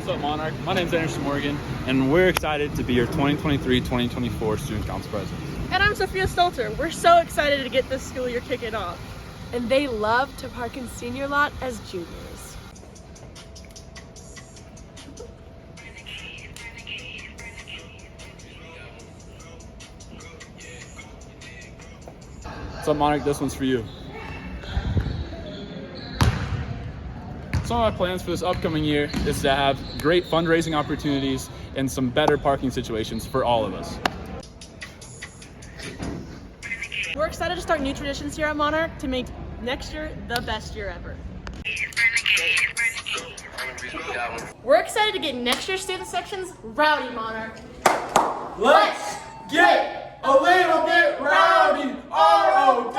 up, Monarch? My name is Anderson Morgan, and we're excited to be your 2023-2024 Student Council President. And I'm Sofia. We're so excited to get this school year kicking off. And they love to park in senior lot as juniors. What's up, Monarch? This one's for you. Some of my plans for this upcoming year is to have great fundraising opportunities and some better parking situations for all of us. We're excited to start new traditions here at Monarch to make next year the best year ever. We're excited to get next year's student sections rowdy, Monarch. Let's get a little bit rowdy. ROWDY.